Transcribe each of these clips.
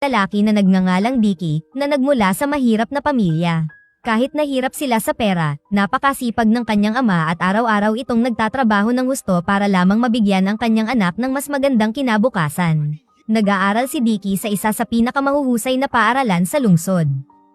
lalaki na nagngangalang Dicky, na nagmula sa mahirap na pamilya. Kahit nahirap sila sa pera, napakasipag ng kanyang ama at araw-araw itong nagtatrabaho ng husto para lamang mabigyan ang kanyang anak ng mas magandang kinabukasan. Nag-aaral si Dicky sa isa sa pinakamahuhusay na paaralan sa lungsod.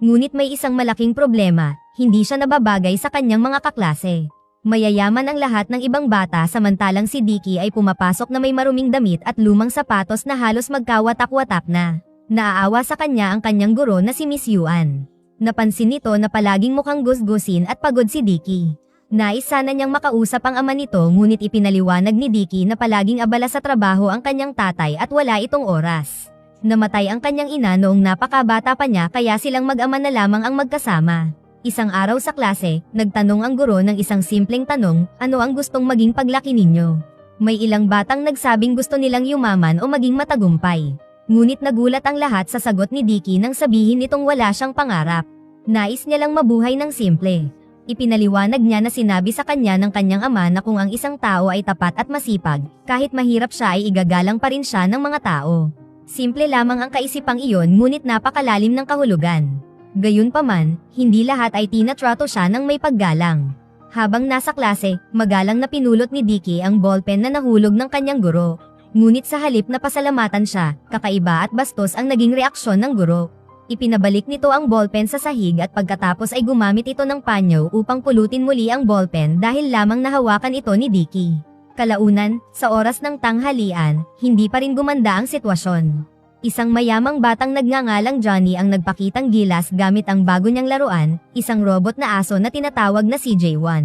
Ngunit may isang malaking problema, hindi siya nababagay sa kanyang mga kaklase. Mayayaman ang lahat ng ibang bata samantalang si Dicky ay pumapasok na may maruming damit at lumang sapatos na halos magkawatak-watak na. Naaawa sa kanya ang kanyang guro na si Miss Yuan. Napansin nito na palaging mukhang gusgusin at pagod si Dicky. Nais sana niyang makausap ang ama nito ngunit ipinaliwanag ni Dicky na palaging abala sa trabaho ang kanyang tatay at wala itong oras. Namatay ang kanyang ina noong napakabata pa niya kaya silang mag-ama na lamang ang magkasama. Isang araw sa klase, nagtanong ang guro ng isang simpleng tanong, ano ang gustong maging paglaki ninyo? May ilang batang nagsabing gusto nilang yumaman o maging matagumpay. Ngunit nagulat ang lahat sa sagot ni Dicky nang sabihin nitong wala siyang pangarap. Nais niya lang mabuhay ng simple. Ipinaliwanag niya na sinabi sa kanya ng kanyang ama na kung ang isang tao ay tapat at masipag, kahit mahirap siya ay igagalang pa rin siya ng mga tao. Simple lamang ang kaisipang iyon ngunit napakalalim ng kahulugan. Gayunpaman, hindi lahat ay tinatrato siya ng may paggalang. Habang nasa klase, magalang na pinulot ni Dicky ang ballpen na nahulog ng kanyang guro. Ngunit sa halip na pasalamatan siya, kakaiba at bastos ang naging reaksyon ng guro. Ipinabalik nito ang ballpen sa sahig at pagkatapos ay gumamit ito ng panyo upang pulutin muli ang ballpen dahil lamang nahawakan ito ni Dicky. Kalaunan, sa oras ng tanghalian, hindi pa rin gumanda ang sitwasyon. Isang mayamang batang nagngangalang Johnny ang nagpakitang gilas gamit ang bago niyang laruan, isang robot na aso na tinatawag na CJ1.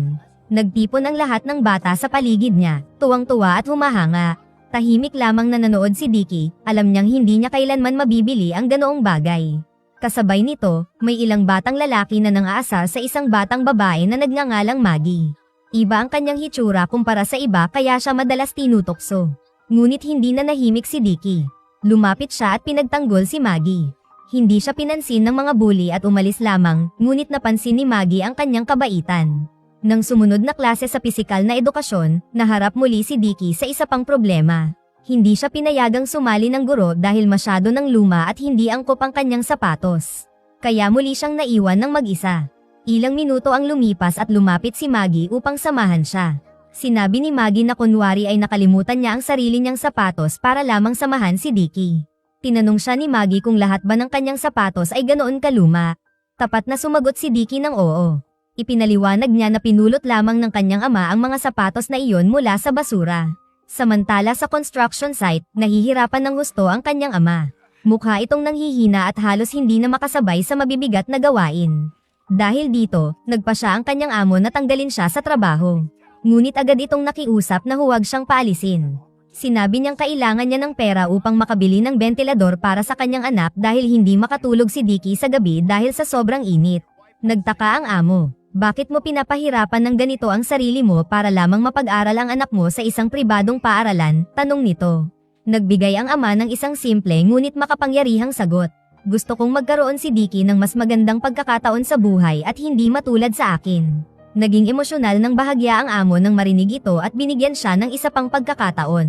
Nagtipon ang lahat ng bata sa paligid niya, tuwang-tuwa at humahanga. Tahimik lamang na nanood si Dicky, alam niyang hindi niya kailanman mabibili ang ganoong bagay. Kasabay nito, may ilang batang lalaki na nang-aasar sa isang batang babae na nagngangalang Maggie. Iba ang kanyang hitsura kumpara sa iba kaya siya madalas tinutokso. Ngunit hindi na nahimik si Dicky. Lumapit siya at pinagtanggol si Maggie. Hindi siya pinansin ng mga bully at umalis lamang, ngunit napansin ni Maggie ang kanyang kabaitan. Nang sumunod na klase sa pisikal na edukasyon, naharap muli si Dicky sa isa pang problema. Hindi siya pinayagang sumali ng guro dahil masyado ng luma at hindi angkop ang kanyang sapatos. Kaya muli siyang naiwan ng mag-isa. Ilang minuto ang lumipas at lumapit si Maggie upang samahan siya. Sinabi ni Maggie na kunwari ay nakalimutan niya ang sarili niyang sapatos para lamang samahan si Dicky. Tinanong siya ni Maggie kung lahat ba ng kanyang sapatos ay ganoon kaluma. Tapat na sumagot si Dicky ng oo. Ipinaliwanag niya na pinulot lamang ng kanyang ama ang mga sapatos na iyon mula sa basura. Samantala sa construction site, nahihirapan ng husto ang kanyang ama. Mukha itong nanghihina at halos hindi na makasabay sa mabibigat na gawain. Dahil dito, nagpa siya ang kanyang amo na tanggalin siya sa trabaho. Ngunit agad itong nakiusap na huwag siyang paalisin. Sinabi niyang kailangan niya ng pera upang makabili ng bentilador para sa kanyang anak dahil hindi makatulog si Dicky sa gabi dahil sa sobrang init. Nagtaka ang amo. Bakit mo pinapahirapan ng ganito ang sarili mo para lamang mapag-aral ang anak mo sa isang pribadong paaralan? Tanong nito. Nagbigay ang ama ng isang simple ngunit makapangyarihang sagot. Gusto kong magkaroon si Dicky ng mas magandang pagkakataon sa buhay at hindi matulad sa akin. Naging emosyonal ng bahagya ang amo nang marinig ito at binigyan siya ng isa pang pagkakataon.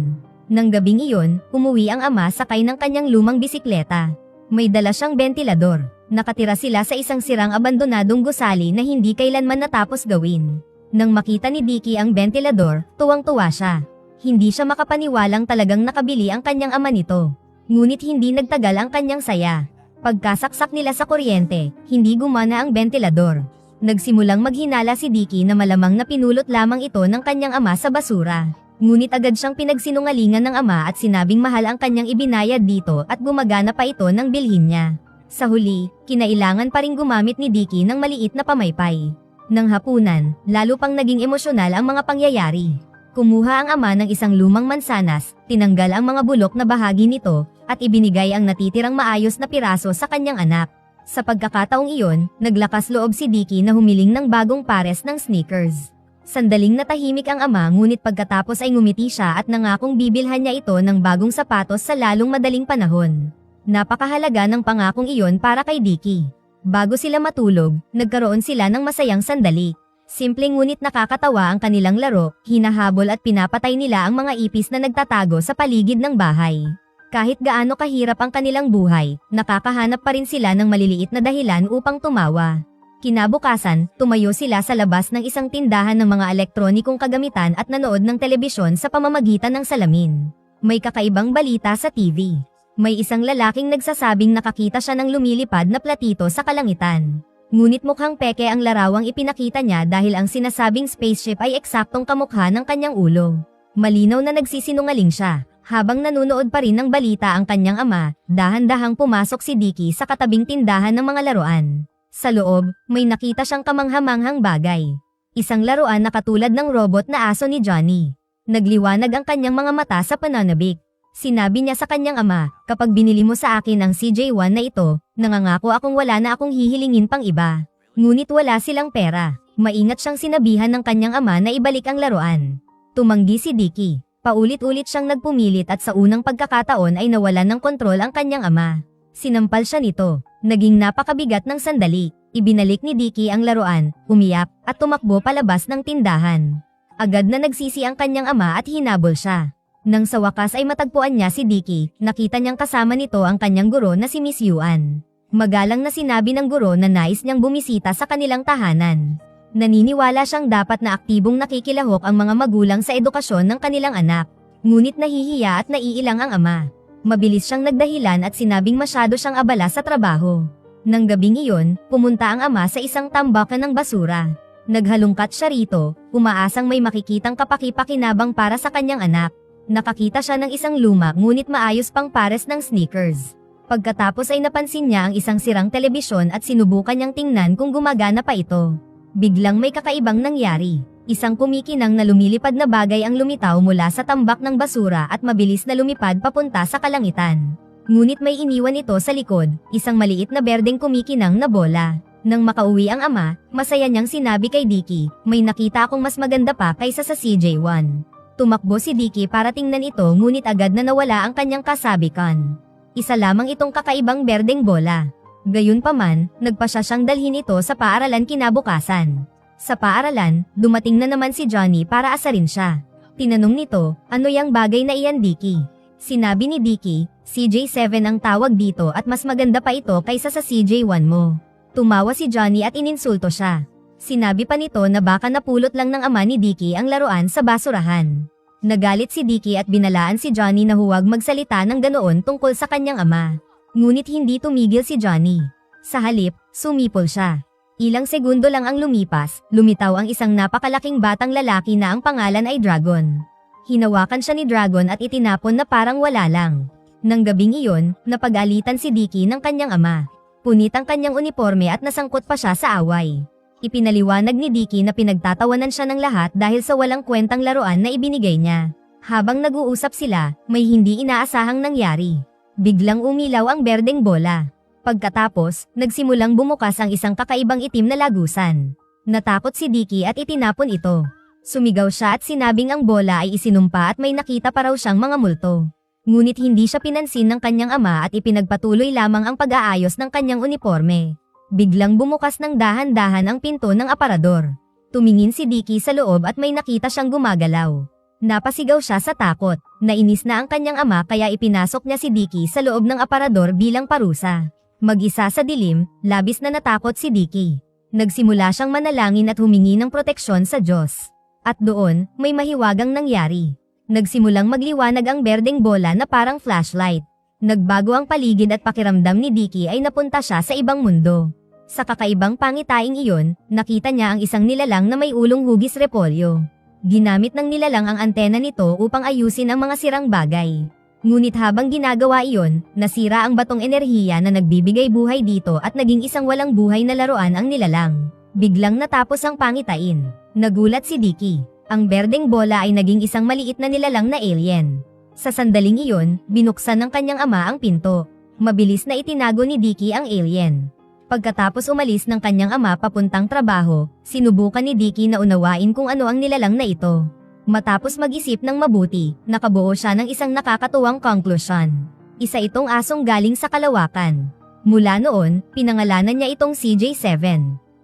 Nang gabing iyon, umuwi ang ama sakay ng kanyang lumang bisikleta. May dala siyang bentilador. Nakatira sila sa isang sirang abandonadong gusali na hindi kailanman natapos gawin. Nang makita ni Dicky ang bentilador, tuwang-tuwa siya. Hindi siya makapaniwalang talagang nakabili ang kanyang ama nito. Ngunit hindi nagtagal ang kanyang saya. Pagkasaksak nila sa kuryente, hindi gumana ang bentilador. Nagsimulang maghinala si Dicky na malamang na pinulot lamang ito ng kanyang ama sa basura. Ngunit agad siyang pinagsinungalingan ng ama at sinabing mahal ang kanyang ibinayad dito at gumagana pa ito ng bilhin niya. Sa huli, kinailangan pa ring gumamit ni Dicky ng maliit na pamaypay. Nang hapunan, lalo pang naging emosyonal ang mga pangyayari. Kumuha ang ama ng isang lumang mansanas, tinanggal ang mga bulok na bahagi nito, at ibinigay ang natitirang maayos na piraso sa kanyang anak. Sa pagkakataong iyon, naglakas loob si Dicky na humiling ng bagong pares ng sneakers. Sandaling natahimik ang ama ngunit pagkatapos ay ngumiti siya at nangakong bibilhan niya ito ng bagong sapatos sa lalong madaling panahon. Napakahalaga ng pangakong iyon para kay Dicky. Bago sila matulog, nagkaroon sila ng masayang sandali. Simpleng ngunit nakakatawa ang kanilang laro, hinahabol at pinapatay nila ang mga ipis na nagtatago sa paligid ng bahay. Kahit gaano kahirap ang kanilang buhay, nakakahanap pa rin sila ng maliliit na dahilan upang tumawa. Kinabukasan, tumayo sila sa labas ng isang tindahan ng mga elektronikong kagamitan at nanood ng telebisyon sa pamamagitan ng salamin. May kakaibang balita sa TV. May isang lalaking nagsasabing nakakita siya ng lumilipad na platito sa kalangitan. Ngunit mukhang peke ang larawang ipinakita niya dahil ang sinasabing spaceship ay eksaktong kamukha ng kanyang ulo. Malinaw na nagsisinungaling siya. Habang nanunood pa rin ng balita ang kanyang ama, dahan-dahang pumasok si Dicky sa katabing tindahan ng mga laruan. Sa loob, may nakita siyang kamanghamanghang bagay. Isang laruan na katulad ng robot na aso ni Johnny. Nagliwanag ang kanyang mga mata sa pananabik. Sinabi niya sa kanyang ama, kapag binili mo sa akin ang CJ1 na ito, nangangako akong wala na akong hihilingin pang iba. Ngunit wala silang pera. Maingat siyang sinabihan ng kanyang ama na ibalik ang laruan. Tumanggi si Dicky. Paulit-ulit siyang nagpumilit at sa unang pagkakataon ay nawalan ng kontrol ang kanyang ama. Sinampal siya nito. Naging napakabigat ng sandali. Ibinalik ni Dicky ang laruan, umiyak, at tumakbo palabas ng tindahan. Agad na nagsisi ang kanyang ama at hinabol siya. Nang sa wakas ay matagpuan niya si Dicky, nakita niyang kasama nito ang kanyang guro na si Miss Yuan. Magalang na sinabi ng guro na nais niyang bumisita sa kanilang tahanan. Naniniwala siyang dapat na aktibong nakikilahok ang mga magulang sa edukasyon ng kanilang anak. Ngunit nahihiya at naiilang ang ama. Mabilis siyang nagdahilan at sinabing masyado siyang abala sa trabaho. Nang gabing iyon, pumunta ang ama sa isang tambakan ng basura. Naghalungkat siya rito, umaasang may makikitang kapaki-pakinabang para sa kanyang anak. Nakakita siya ng isang luma ngunit maayos pang pares ng sneakers. Pagkatapos ay napansin niya ang isang sirang telebisyon at sinubukan niyang tingnan kung gumagana pa ito. Biglang may kakaibang nangyari. Isang kumikinang na lumilipad na bagay ang lumitaw mula sa tambak ng basura at mabilis na lumipad papunta sa kalangitan. Ngunit may iniwan ito sa likod, isang maliit na berdeng kumikinang na bola. Nang makauwi ang ama, masaya niyang sinabi kay Dicky, may nakita akong mas maganda pa kaysa sa CJ1. Tumakbo si Dicky para tingnan ito ngunit agad na nawala ang kanyang kasabikan. Isa lamang itong kakaibang berdeng bola. Gayunpaman, nagpasya siyang dalhin ito sa paaralan kinabukasan. Sa paaralan, dumating na naman si Johnny para asarin siya. Tinanong nito, ano yang bagay na iyan Dicky? Sinabi ni Dicky, CJ7 ang tawag dito at mas maganda pa ito kaysa sa CJ1 mo. Tumawa si Johnny at ininsulto siya. Sinabi pa nito na baka napulot lang ng ama ni Dicky ang laruan sa basurahan. Nagalit si Dicky at binalaan si Johnny na huwag magsalita ng ganoon tungkol sa kanyang ama. Ngunit hindi tumigil si Johnny. Sa halip, sumipol siya. Ilang segundo lang ang lumipas, lumitaw ang isang napakalaking batang lalaki na ang pangalan ay Dragon. Hinawakan siya ni Dragon at itinapon na parang wala lang. Nang gabing iyon, napag-alitan si Dicky ng kanyang ama. Punit ang kanyang uniforme at nasangkot pa siya sa away. Ipinaliwanag ni Dicky na pinagtatawanan siya ng lahat dahil sa walang kwentang laruan na ibinigay niya. Habang nag-uusap sila, may hindi inaasahang nangyari. Biglang umilaw ang berdeng bola. Pagkatapos, nagsimulang bumukas ang isang kakaibang itim na lagusan. Natakot si Dicky at itinapon ito. Sumigaw siya at sinabing ang bola ay isinumpa at may nakita pa raw siyang mga multo. Ngunit hindi siya pinansin ng kanyang ama at ipinagpatuloy lamang ang pag-aayos ng kanyang uniforme. Biglang bumukas ng dahan-dahan ang pinto ng aparador. Tumingin si Dicky sa loob at may nakita siyang gumagalaw. Napasigaw siya sa takot. Nainis na ang kanyang ama kaya ipinasok niya si Dicky sa loob ng aparador bilang parusa. Mag-isa sa dilim, labis na natakot si Dicky. Nagsimula siyang manalangin at humingi ng proteksyon sa Diyos. At doon, may mahiwagang nangyari. Nagsimulang magliwanag ang berdeng bola na parang flashlight. Nagbago ang paligid at pakiramdam ni Dicky ay napunta siya sa ibang mundo. Sa kakaibang pangitaing iyon, nakita niya ang isang nilalang na may ulong hugis repolyo. Ginamit ng nilalang ang antena nito upang ayusin ang mga sirang bagay. Ngunit habang ginagawa iyon, nasira ang batong enerhiya na nagbibigay buhay dito at naging isang walang buhay na laruan ang nilalang. Biglang natapos ang pangitain. Nagulat si Dicky. Ang berdeng bola ay naging isang maliit na nilalang na alien. Sa sandaling iyon, binuksan ng kanyang ama ang pinto. Mabilis na itinago ni Dicky ang alien. Pagkatapos umalis ng kanyang ama papuntang trabaho, sinubukan ni Dicky na unawain kung ano ang nilalang na ito. Matapos mag-isip ng mabuti, nakabuo siya ng isang nakakatuwang conclusion. Isa itong asong galing sa kalawakan. Mula noon, pinangalanan niya itong CJ7.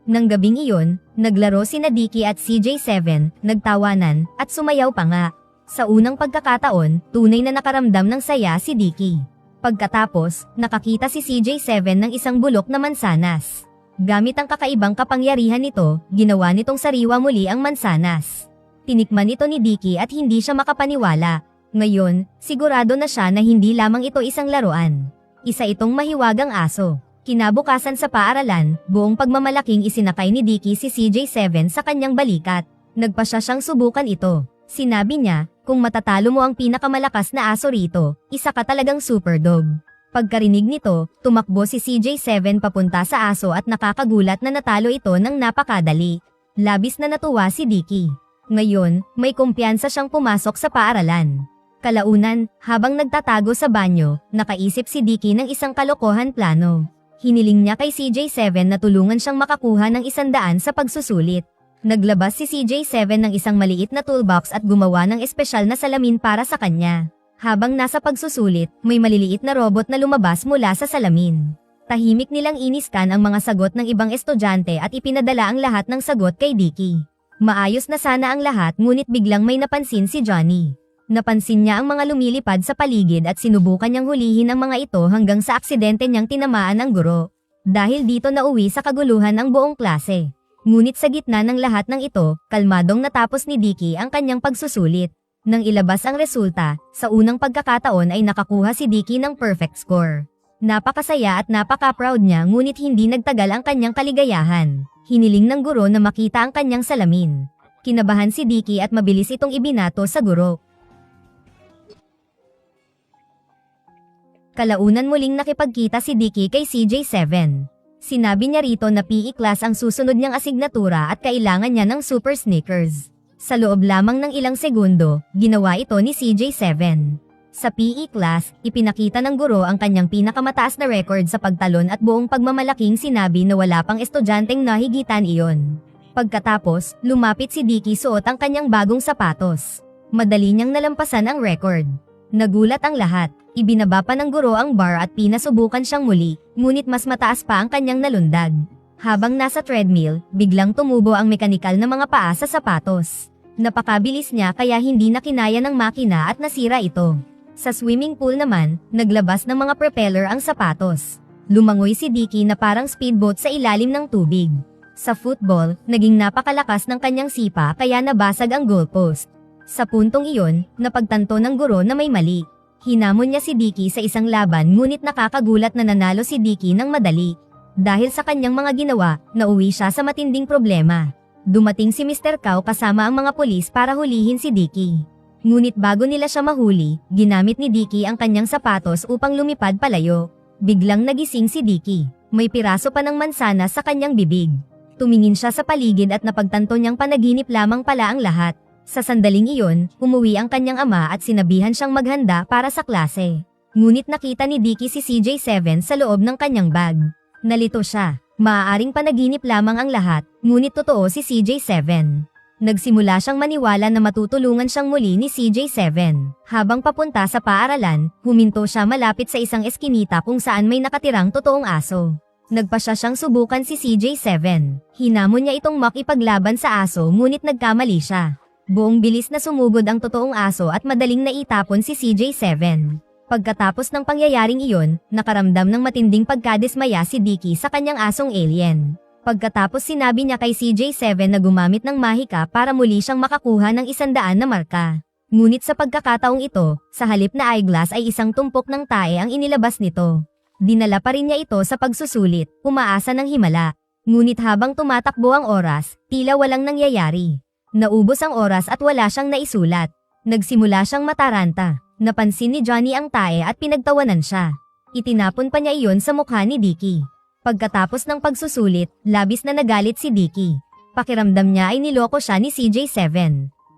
Nang gabing iyon, naglaro sina Dicky at CJ7, nagtawanan, at sumayaw pa nga. Sa unang pagkakataon, tunay na nakaramdam ng saya si Dicky. Pagkatapos, nakakita si CJ7 ng isang bulok na mansanas. Gamit ang kakaibang kapangyarihan nito, ginawa nitong sariwa muli ang mansanas. Tinikman ito ni Dicky at hindi siya makapaniwala. Ngayon, sigurado na siya na hindi lamang ito isang laruan. Isa itong mahiwagang aso. Kinabukasan sa paaralan, buong pagmamalaking isinakay ni Dicky si CJ7 sa kanyang balikat. Nagpa siya siyang subukan ito. Sinabi niya, kung matatalo mo ang pinakamalakas na aso rito, isa ka talagang super dog. Pagkarinig nito, tumakbo si CJ7 papunta sa aso at nakakagulat na natalo ito ng napakadali. Labis na natuwa si Dicky. Ngayon, may kumpiyansa siyang pumasok sa paaralan. Kalaunan, habang nagtatago sa banyo, nakaisip si Dicky ng isang kalokohan plano. Hiniling niya kay CJ7 na tulungan siyang makakuha ng 100 sa pagsusulit. Naglabas si CJ7 ng isang maliit na toolbox at gumawa ng espesyal na salamin para sa kanya. Habang nasa pagsusulit, may maliliit na robot na lumabas mula sa salamin. Tahimik nilang iniskan ang mga sagot ng ibang estudyante at ipinadala ang lahat ng sagot kay Dicky. Maayos na sana ang lahat ngunit biglang may napansin si Johnny. Napansin niya ang mga lumilipad sa paligid at sinubukan niyang hulihin ang mga ito hanggang sa aksidente niyang tinamaan ang guro. Dahil dito nauwi sa kaguluhan ang buong klase. Ngunit sa gitna ng lahat ng ito, kalmadong natapos ni Dicky ang kanyang pagsusulit. Nang ilabas ang resulta, sa unang pagkakataon ay nakakuha si Dicky ng perfect score. Napakasaya at napaka-proud niya ngunit hindi nagtagal ang kanyang kaligayahan. Hiniling ng guro na makita ang kanyang salamin. Kinabahan si Dicky at mabilis itong ibinato sa guro. Kalaunan muling nakipagkita si Dicky kay CJ7. Sinabi niya rito na PE class ang susunod niyang asignatura at kailangan niya ng super sneakers. Sa loob lamang ng ilang segundo, ginawa ito ni CJ7. Sa PE class, ipinakita ng guro ang kanyang pinakamataas na record sa pagtalon at buong pagmamalaking sinabi na wala pang estudyanteng nahigitan iyon. Pagkatapos, lumapit si Dicky suot ang kanyang bagong sapatos. Madali niyang nalampasan ang record. Nagulat ang lahat. Ibinaba pa ng guro ang bar at pinasubukan siyang muli, ngunit mas mataas pa ang kanyang nalundag. Habang nasa treadmill, biglang tumubo ang mekanikal na mga paa sa sapatos. Napakabilis niya kaya hindi na kinaya ng makina at nasira ito. Sa swimming pool naman, naglabas ng mga propeller ang sapatos. Lumangoy si Dicky na parang speedboat sa ilalim ng tubig. Sa football, naging napakalakas ng kanyang sipa kaya nabasag ang goalpost. Sa puntong iyon, napagtanto ng guro na may mali. Hinamon niya si Dicky sa isang laban ngunit nakakagulat na nanalo si Dicky ng madali. Dahil sa kanyang mga ginawa, nauwi siya sa matinding problema. Dumating si Mr. Cow kasama ang mga pulis para hulihin si Dicky. Ngunit bago nila siya mahuli, ginamit ni Dicky ang kanyang sapatos upang lumipad palayo. Biglang nagising si Dicky. May piraso pa ng mansana sa kanyang bibig. Tumingin siya sa paligid at napagtanto niyang panaginip lamang pala ang lahat. Sa sandaling iyon, umuwi ang kanyang ama at sinabihan siyang maghanda para sa klase. Ngunit nakita ni Dicky si CJ7 sa loob ng kanyang bag. Nalito siya. Maaaring panaginip lamang ang lahat, ngunit totoo si CJ7. Nagsimula siyang maniwala na matutulungan siyang muli ni CJ7. Habang papunta sa paaralan, huminto siya malapit sa isang eskinita kung saan may nakatirang totoong aso. Nagpa siya siyang subukan si CJ7. Hinamon niya itong makipaglaban sa aso ngunit nagkamali siya. Buong bilis na sumugod ang totoong aso at madaling naitapon si CJ7. Pagkatapos ng pangyayaring iyon, nakaramdam ng matinding pagkadismaya si Dicky sa kanyang asong alien. Pagkatapos sinabi niya kay CJ7 na gumamit ng mahika para muli siyang makakuha ng 100 na marka. Ngunit sa pagkakataong ito, sa halip na eyeglass ay isang tumpok ng tae ang inilabas nito. Dinala pa rin niya ito sa pagsusulit, umaasa ng himala. Ngunit habang tumatakbo ang oras, tila walang nangyayari. Naubos ang oras at wala siyang naisulat. Nagsimula siyang mataranta. Napansin ni Johnny ang tae at pinagtawanan siya. Itinapon pa niya iyon sa mukha ni Dicky. Pagkatapos ng pagsusulit, labis na nagalit si Dicky. Pakiramdam niya ay niloko siya ni CJ7.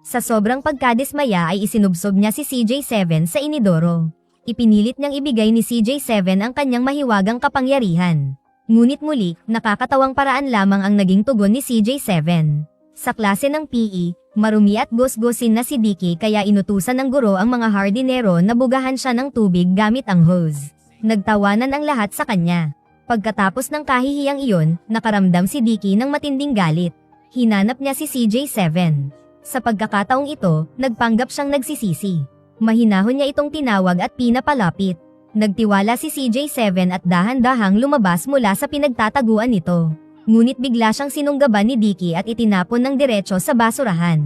Sa sobrang pagkadismaya ay isinubsob niya si CJ7 sa inidoro. Ipinilit niyang ibigay ni CJ7 ang kanyang mahiwagang kapangyarihan. Ngunit muli, nakakatawang paraan lamang ang naging tugon ni CJ7. Sa klase ng PE, marumi at gusgusin na si Dicky kaya inutusan ng guro ang mga hardinero na bugahan siya ng tubig gamit ang hose. Nagtawanan ang lahat sa kanya. Pagkatapos ng kahihiyang iyon, nakaramdam si Dicky ng matinding galit. Hinanap niya si CJ7. Sa pagkakataong ito, nagpanggap siyang nagsisisi. Mahinahon niya itong tinawag at pinapalapit. Nagtiwala si CJ7 at dahan-dahang lumabas mula sa pinagtataguan nito. Ngunit bigla siyang sinunggaban ni Dicky at itinapon ng diretso sa basurahan.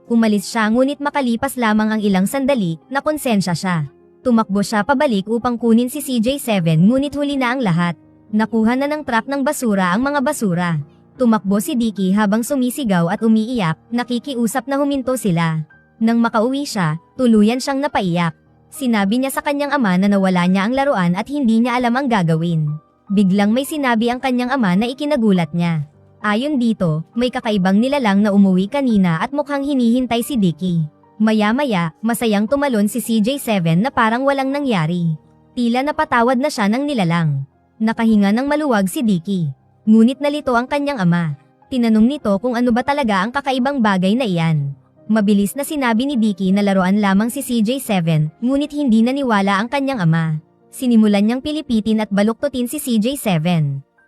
Umalis siya ngunit makalipas lamang ang ilang sandali, nakonsensya siya. Tumakbo siya pabalik upang kunin si CJ7 ngunit huli na ang lahat. Nakuha na ng truck ng basura ang mga basura. Tumakbo si Dicky habang sumisigaw at umiiyak, nakikiusap na huminto sila. Nang makauwi siya, tuluyan siyang napaiyak. Sinabi niya sa kanyang ama na nawala niya ang laruan at hindi niya alam ang gagawin. Biglang may sinabi ang kanyang ama na ikinagulat niya. Ayon dito, may kakaibang nilalang na umuwi kanina at mukhang hinihintay si Dicky. Maya-maya, masayang tumalon si CJ7 na parang walang nangyari. Tila napatawad na siya ng nilalang. Nakahinga ng maluwag si Dicky. Ngunit nalito ang kanyang ama. Tinanong nito kung ano ba talaga ang kakaibang bagay na iyan. Mabilis na sinabi ni Dicky na laruan lamang si CJ7, ngunit hindi naniwala ang kanyang ama. Sinimulan niyang pilipitin at baluktutin si CJ7.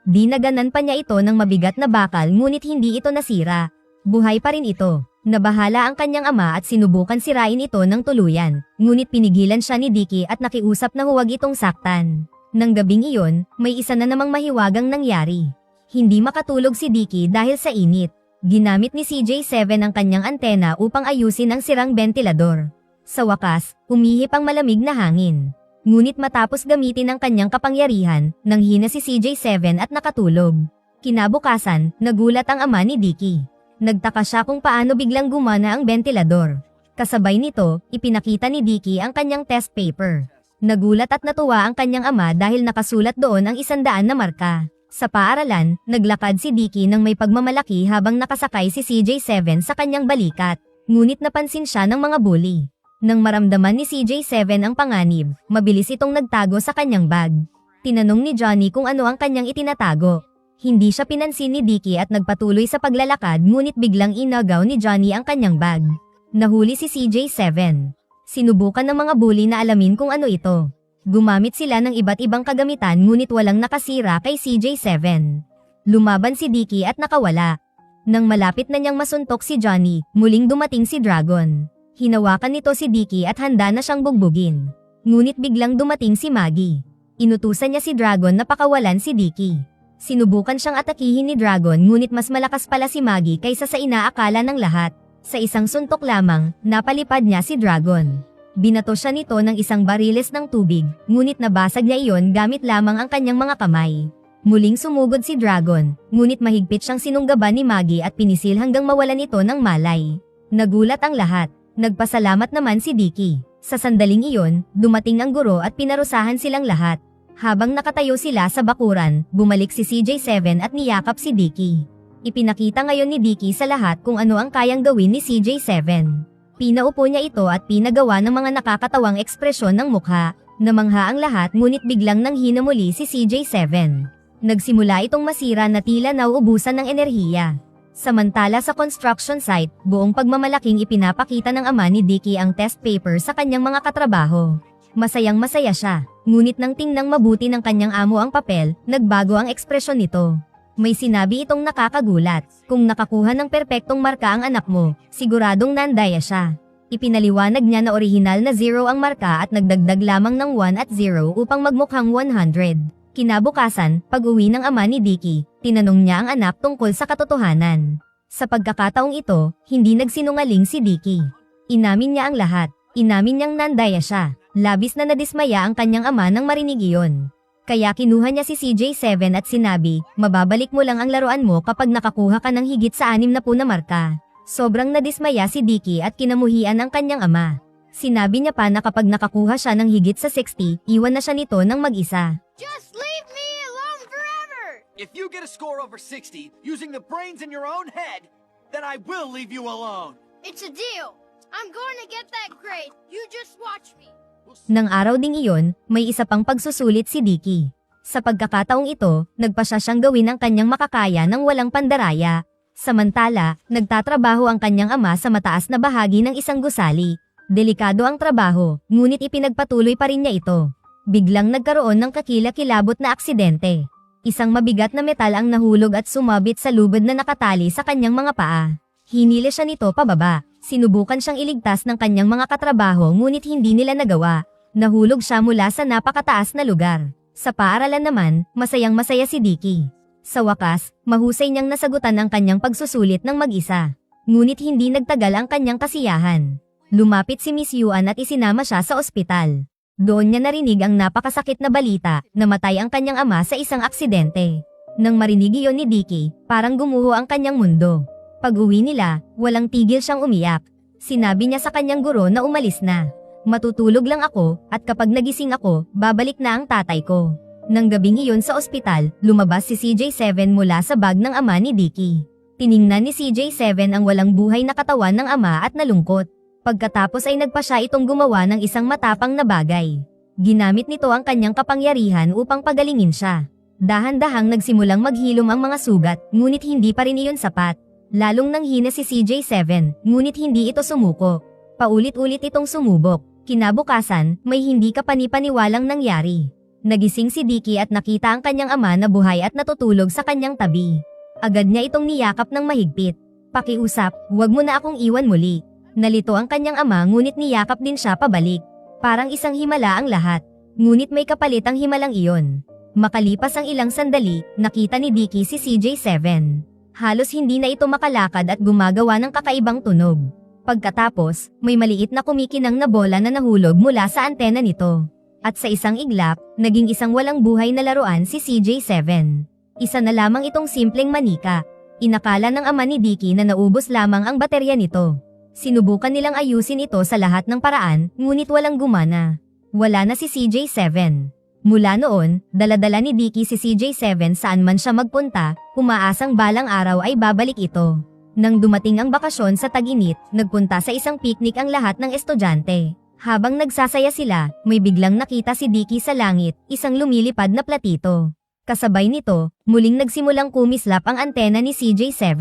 Dinaganan pa niya ito ng mabigat na bakal ngunit hindi ito nasira. Buhay pa rin ito. Nabahala ang kanyang ama at sinubukan sirain ito ng tuluyan, ngunit pinigilan siya ni Dicky at nakiusap na huwag itong saktan. Nang gabing iyon, may isa na namang mahiwagang nangyari. Hindi makatulog si Dicky dahil sa init. Ginamit ni CJ7 ang kanyang antena upang ayusin ang sirang bentilador. Sa wakas, umihip ang malamig na hangin. Ngunit matapos gamitin ang kanyang kapangyarihan, nanghina si CJ7 at nakatulog. Kinabukasan, nagulat ang ama ni Dicky. Nagtaka siya kung paano biglang gumana ang bentilador. Kasabay nito, ipinakita ni Dicky ang kanyang test paper. Nagulat at natuwa ang kanyang ama dahil nakasulat doon ang 100 na marka. Sa paaralan, naglakad si Dicky nang may pagmamalaki habang nakasakay si CJ7 sa kanyang balikat. Ngunit napansin siya ng mga bully. Nang maramdaman ni CJ7 ang panganib, mabilis itong nagtago sa kanyang bag. Tinanong ni Johnny kung ano ang kanyang itinatago. Hindi siya pinansin ni Dicky at nagpatuloy sa paglalakad ngunit biglang inagaw ni Johnny ang kanyang bag. Nahuli si CJ7. Sinubukan ng mga bully na alamin kung ano ito. Gumamit sila ng iba't ibang kagamitan ngunit walang nakasira kay CJ7. Lumaban si Dicky at nakawala. Nang malapit na niyang masuntok si Johnny, muling dumating si Dragon. Hinawakan nito si Dicky at handa na siyang bugbugin. Ngunit biglang dumating si Maggie. Inutusan niya si Dragon na pakawalan si Dicky. Sinubukan siyang atakihin ni Dragon ngunit mas malakas pala si Maggie kaysa sa inaakala ng lahat. Sa isang suntok lamang, napalipad niya si Dragon. Binato siya nito ng isang bariles ng tubig, ngunit nabasag niya iyon gamit lamang ang kanyang mga kamay. Muling sumugod si Dragon, ngunit mahigpit siyang sinunggaban ni Maggie at pinisil hanggang mawalan ito ng malay. Nagulat ang lahat. Nagpasalamat naman si Dicky. Sa sandaling iyon, dumating ang guro at pinarusahan silang lahat. Habang nakatayo sila sa bakuran, bumalik si CJ7 at niyakap si Dicky. Ipinakita ngayon ni Dicky sa lahat kung ano ang kayang gawin ni CJ7. Pinaupo niya ito at pinagawa ng mga nakakatawang ekspresyon ng mukha. Namangha ang lahat ngunit biglang nanghina muli si CJ7. Nagsimula itong masira na tila nauubusan ng enerhiya. Samantala sa construction site, buong pagmamalaking ipinapakita ng ama ni Dicky ang test paper sa kanyang mga katrabaho. Masayang masaya siya, ngunit nang tingnang mabuti ng kanyang amo ang papel, nagbago ang ekspresyon nito. May sinabi itong nakakagulat, kung nakakuha ng perpektong marka ang anak mo, siguradong nandaya siya. Ipinaliwanag niya na orihinal na 0 ang marka at nagdagdag lamang ng 1 at 0 upang magmukhang 100. Kinabukasan, pag-uwi ng ama ni Dicky, tinanong niya ang anak tungkol sa katotohanan. Sa pagkakataong ito, hindi nagsinungaling si Dicky. Inamin niya ang lahat. Inamin niyang nandaya siya. Labis na nadismaya ang kanyang ama nang marinig iyon. Kaya kinuha niya si CJ7 at sinabi, mababalik mo lang ang laruan mo kapag nakakuha ka ng higit sa 60 na marka. Sobrang nadismaya si Dicky at kinamuhian ang kanyang ama. Sinabi niya pa na kapag nakakuha siya ng higit sa 60, iwan na siya nito ng mag-isa. Just leave me alone forever! If you get a score over 60 using the brains in your own head, then I will leave you alone. It's a deal. I'm going to get that grade. You just watch me. Nang araw ding iyon, may isa pang pagsusulit si Dicky. Sa pagkakataong ito, nagpasya siyang gawin ang kanyang makakaya ng walang pandaraya. Samantala, nagtatrabaho ang kanyang ama sa mataas na bahagi ng isang gusali. Delikado ang trabaho, ngunit ipinagpatuloy pa rin niya ito. Biglang nagkaroon ng kakilakilabot na aksidente. Isang mabigat na metal ang nahulog at sumabit sa lubid na nakatali sa kanyang mga paa. Hinila siya nito pababa. Sinubukan siyang iligtas ng kanyang mga katrabaho ngunit hindi nila nagawa. Nahulog siya mula sa napakataas na lugar. Sa paaralan naman, masayang-masaya si Dicky. Sa wakas, mahusay niyang nasagutan ang kanyang pagsusulit ng mag-isa. Ngunit hindi nagtagal ang kanyang kasiyahan. Lumapit si Miss Yuan at isinama siya sa ospital. Doon niya narinig ang napakasakit na balita, namatay ang kanyang ama sa isang aksidente. Nang marinig iyon ni Dicky, parang gumuho ang kanyang mundo. Pag-uwi nila, walang tigil siyang umiyak. Sinabi niya sa kanyang guro na umalis na. Matutulog lang ako, at kapag nagising ako, babalik na ang tatay ko. Nang gabing iyon sa ospital, lumabas si CJ7 mula sa bag ng ama ni Dicky. Tiningnan ni CJ7 ang walang buhay na katawan ng ama at nalungkot. Pagkatapos ay nagpa siya itong gumawa ng isang matapang na bagay. Ginamit nito ang kanyang kapangyarihan upang pagalingin siya. Dahan-dahang nagsimulang maghilom ang mga sugat, ngunit hindi pa rin iyon sapat. Lalong nanghina si CJ7, ngunit hindi ito sumuko. Paulit-ulit itong sumubok. Kinabukasan, may hindi kapani-paniwalang nangyari. Nagising si Dicky at nakita ang kanyang ama na buhay at natutulog sa kanyang tabi. Agad niya itong niyakap ng mahigpit. Pakiusap, huwag mo na akong iwan muli. Nalito ang kanyang ama ngunit niyakap din siya pabalik. Parang isang himala ang lahat. Ngunit may kapalit ang himalang iyon. Makalipas ang ilang sandali, nakita ni Dicky si CJ7. Halos hindi na ito makalakad at gumagawa ng kakaibang tunog. Pagkatapos, may maliit na kumikinang na bola na nahulog mula sa antena nito. At sa isang iglap, naging isang walang buhay na laruan si CJ7. Isa na lamang itong simpleng manika. Inakala ng ama ni Dicky na naubos lamang ang baterya nito. Sinubukan nilang ayusin ito sa lahat ng paraan, ngunit walang gumana. Wala na si CJ7. Mula noon, dala-dala ni Dicky si CJ7 saan man siya magpunta, umaasang balang araw ay babalik ito. Nang dumating ang bakasyon sa tag-init, nagpunta sa isang picnic ang lahat ng estudyante. Habang nagsasaya sila, may biglang nakita si Dicky sa langit, isang lumilipad na platito. Kasabay nito, muling nagsimulang kumislap ang antena ni CJ7.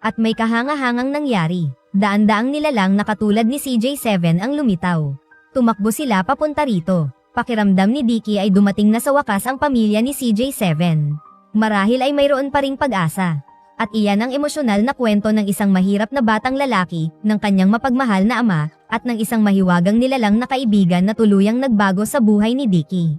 At may kahanga-hangang nangyari. Daan-daang nilalang na katulad ni CJ7 ang lumitaw. Tumakbo sila papunta rito. Pakiramdam ni Dicky ay dumating na sa wakas ang pamilya ni CJ7. Marahil ay mayroon pa ring pag-asa. At iyan ang emosyonal na kwento ng isang mahirap na batang lalaki, ng kanyang mapagmahal na ama, at ng isang mahiwagang nilalang na kaibigan na tuluyang nagbago sa buhay ni Dicky.